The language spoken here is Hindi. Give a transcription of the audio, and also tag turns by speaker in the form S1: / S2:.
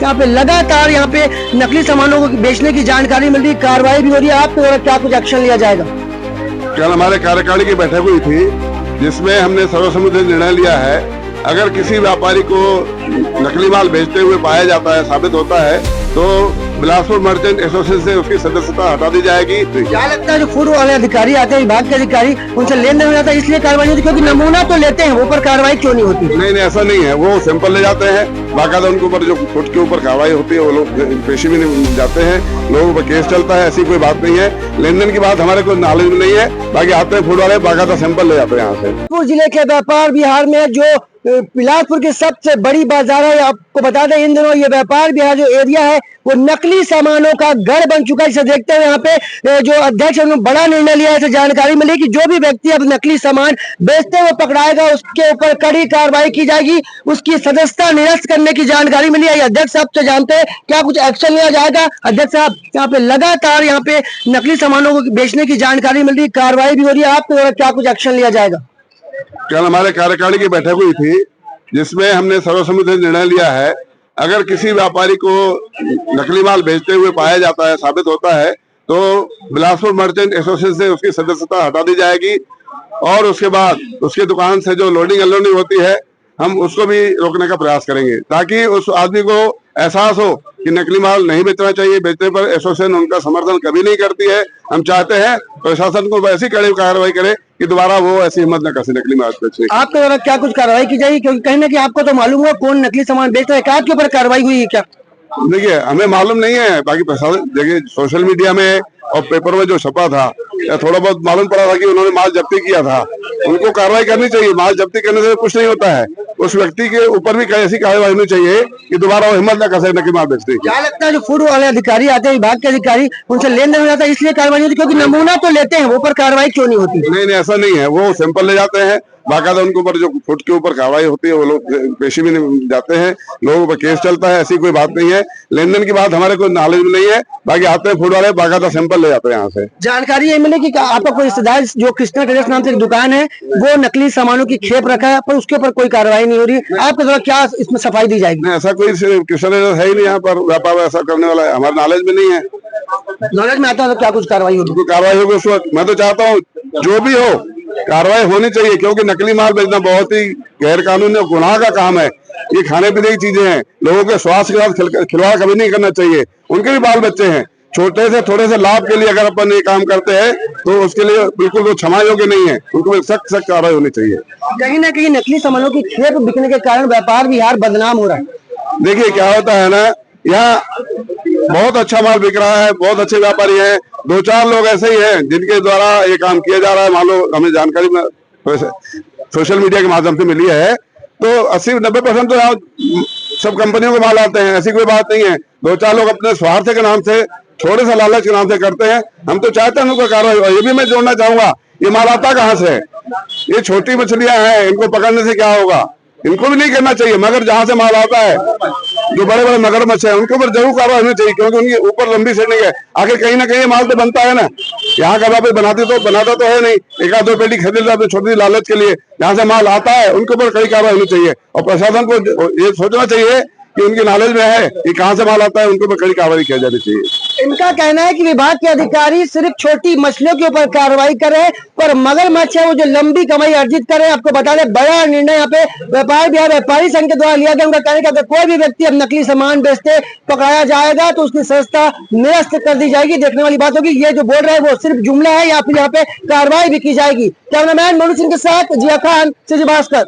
S1: यहाँ पे लगातार यहाँ पे नकली सामानों को बेचने की जानकारी मिल रही, कार्रवाई भी हो रही है। आपके द्वारा क्या कुछ एक्शन लिया जाएगा?
S2: कल हमारे कार्यकारिणी की बैठक हुई थी, जिसमें हमने सर्वसम्मति निर्णय लिया है, अगर किसी व्यापारी को नकली माल बेचते हुए पाया जाता है, साबित होता है, तो बिलासपुर मर्चेंट एसोसिएशन से उसकी सदस्यता हटा दी जाएगी।
S1: क्या लगता है जो फूड वाले अधिकारी आते हैं, विभाग के अधिकारी, उनसे लेन देन हो जाता है इसलिए कार्रवाई होती है? क्योंकि नमूना तो लेते हैं, वो पर कार्रवाई क्यों नहीं होती?
S2: नहीं, ऐसा नहीं है। वो सैंपल ले जाते हैं, बाकायदा उनके ऊपर जो फुट के ऊपर कार्रवाई होती है, वो लोग पेशी में जाते हैं, लोगों पर केस चलता है। ऐसी कोई बात नहीं है। लेन देन की बात हमारे को नॉलेज में नहीं है। बाकी आते हैं फूड वाले, बाकायदा सैंपल ले जाते हैं यहाँ से।
S1: बिलासपुर जिले के व्यापार बिहार में जो बिलासपुर की सबसे बड़ी बाजार है, आपको बता दें इन दिनों ये व्यापार बिहार जो एरिया है वो नकली सामानों का गढ़ बन चुका है। इसे देखते हुए यहाँ पे जो अध्यक्ष है उन्होंने बड़ा निर्णय लिया है। इसे जानकारी मिली कि जो भी व्यक्ति अब नकली सामान बेचते हुए पकड़ाएगा उसके ऊपर कड़ी कार्रवाई की जाएगी, उसकी सदस्यता निरस्त करने की जानकारी मिली है। अध्यक्ष साहब से जानते हैं क्या कुछ एक्शन लिया जाएगा। अध्यक्ष साहब, यहाँ पे लगातार यहाँ पे नकली सामानों को बेचने की जानकारी मिल रही, कार्रवाई भी हो रही है, आपके द्वारा क्या कुछ एक्शन लिया जाएगा?
S2: कल हमारे कार्यकारिणी की बैठक हुई थी, जिसमें हमने सर्वसम्मति निर्णय लिया है, अगर किसी व्यापारी को नकली माल बेचते हुए पाया जाता है, साबित होता है, तो बिलासपुर मर्चेंट एसोसिएशन से उसकी सदस्यता हटा दी जाएगी और उसके बाद उसकी दुकान से जो लोडिंग अनलोडिंग होती है, हम उसको भी रोकने का प्रयास करेंगे, ताकि उस आदमी को एहसास हो कि नकली माल नहीं बेचना चाहिए। बेचने पर एसोसिएशन उनका समर्थन कभी नहीं करती है। हम चाहते हैं प्रशासन को ऐसी कड़ी कार्रवाई करे कि दोबारा वो ऐसी हिम्मत न कर सके नकली माल बेचने की।
S1: आपके द्वारा क्या कुछ कार्रवाई की जाएगी? क्योंकि कहीं ना कहीं आपको तो मालूम हुआ कौन नकली सामान बेच रहा है, क्या आपके ऊपर कार्रवाई हुई है क्या?
S2: देखिए, हमें मालूम नहीं है। बाकी प्रशासन, देखिए सोशल मीडिया में और पेपर में जो छपा था, थोड़ा बहुत मालूम पड़ा था कि उन्होंने माल जब्ती किया था। उनको कार्रवाई करनी चाहिए। माल जब्ती करने से कुछ नहीं होता है। उस व्यक्ति के ऊपर भी ऐसी कार्रवाई होनी चाहिए कि दोबारा वो हिम्मत न कर सके नकली माल बेचने की।
S1: क्या लगता है जो फूड वाले अधिकारी आते हैं, विभाग के अधिकारी, उनसे लेन देन हो जाता है इसलिए कार्रवाई नहीं होती? क्योंकि नमूना तो लेते हैं, वो पर कार्रवाई क्यों नहीं होती?
S2: नहीं, ऐसा नहीं है। वो सैंपल ले जाते हैं, बाकायदा उनके ऊपर जो फुट के ऊपर कार्रवाई होती है, वो लोग पेशी में जाते हैं, लोगों पर केस चलता है। ऐसी कोई बात नहीं है। लेन देन की बात हमारे को नॉलेज में नहीं है। बाकी आते हैं फूड वाले, बाकायदा सैंपल ले जाते हैं यहाँ से।
S1: जानकारी ये मिली कि आपका कोई रिश्तेदार जो कृष्णा ट्रेडर्स नाम से एक दुकान है, वो नकली सामानों की खेप रखा है, पर उसके ऊपर कोई कार्रवाई नहीं हो रही। आपके द्वारा क्या इसमें सफाई दी जाएगी?
S2: नहीं, ऐसा कोई कृष्ण है ही नहीं यहाँ पर व्यापार ऐसा करने वाला है। हमारे नॉलेज में नहीं है।
S1: नॉलेज में आता है तो क्या कुछ कार्रवाई होगी?
S2: कार्रवाई होगी उस वक्त। मैं तो चाहता हूँ जो भी हो कार्रवाई होनी चाहिए, क्योंकि नकली माल बेचना बहुत ही गैर कानूनी और गुनाह का काम है। ये खाने पीने की चीजें हैं, लोगों के स्वास्थ्य के साथ खिलवाड़ कभी नहीं करना चाहिए। उनके भी बाल बच्चे हैं। छोटे से थोड़े से लाभ के लिए अगर अपन ये काम करते हैं तो उसके लिए बिल्कुल वो क्षमा योग्य नहीं है। उनको सख्त कार्रवाई होनी चाहिए।
S1: कहीं ना कहीं नकली सामानों की खेप बिकने के कारण व्यापार बिहार बदनाम हो रहा है।
S2: देखिए क्या होता है ना, यहाँ बहुत अच्छा माल बिक रहा है, बहुत अच्छे व्यापारी हैं। 2-4 लोग ऐसे ही हैं जिनके द्वारा ये काम किया जा रहा है। मान लो हमें जानकारी में सोशल मीडिया के माध्यम से मिली है, तो 80-90% तो यहाँ सब कंपनियों के माल आते हैं। ऐसी कोई बात नहीं है। 2-4 लोग अपने स्वार्थ के नाम से, थोड़े सा लालच के नाम से करते हैं। हम तो चाहते हैं उनको कार्रवाई हो। ये भी मैं जोड़ना चाहूंगा, ये माल आता कहाँ से है? ये छोटी मछलियां हैं, इनको पकड़ने से क्या होगा? इनको भी नहीं करना चाहिए। मगर जहां से माल आता है, जो बड़े बड़े मगरमच्छ है, उनके ऊपर जरूर कार्रवाई होनी चाहिए, क्योंकि उनके ऊपर लंबी सेटिंग है। आखिर कहीं ना कहीं माल तो बनता है ना। यहाँ का व्यापारी बनाता तो है नहीं। 1-2 पेटी खरीद लेता है छोटी लालच के लिए। जहाँ से माल आता है उनके ऊपर कड़ी कार्रवाई होनी चाहिए और प्रशासन को ये सोचना चाहिए कि उनकी नॉलेज में है कि कहाँ से माल आता है, उनके ऊपर कड़ी कार्रवाई की जानी चाहिए।
S1: इनका कहना है कि विभाग के अधिकारी सिर्फ छोटी मछलियों के ऊपर कार्रवाई करें, पर मगरमच्छ है वो जो लंबी कमाई अर्जित करे। आपको बता दें बड़ा निर्णय यहाँ पे व्यापार बिहार व्यापारी संघ के द्वारा लिया गया। उनका कहने का कोई भी व्यक्ति अब नकली सामान बेचते पकड़ाया जाएगा तो उसकी सदस्यता निरस्त कर दी जाएगी। देखने वाली बात होगी, ये जो बोल रहे हैं वो सिर्फ जुमला है या फिर यहाँ पे कार्रवाई भी की जाएगी। कैमरामैन मनु सिंह के साथ जिया खान, सिटी भास्कर।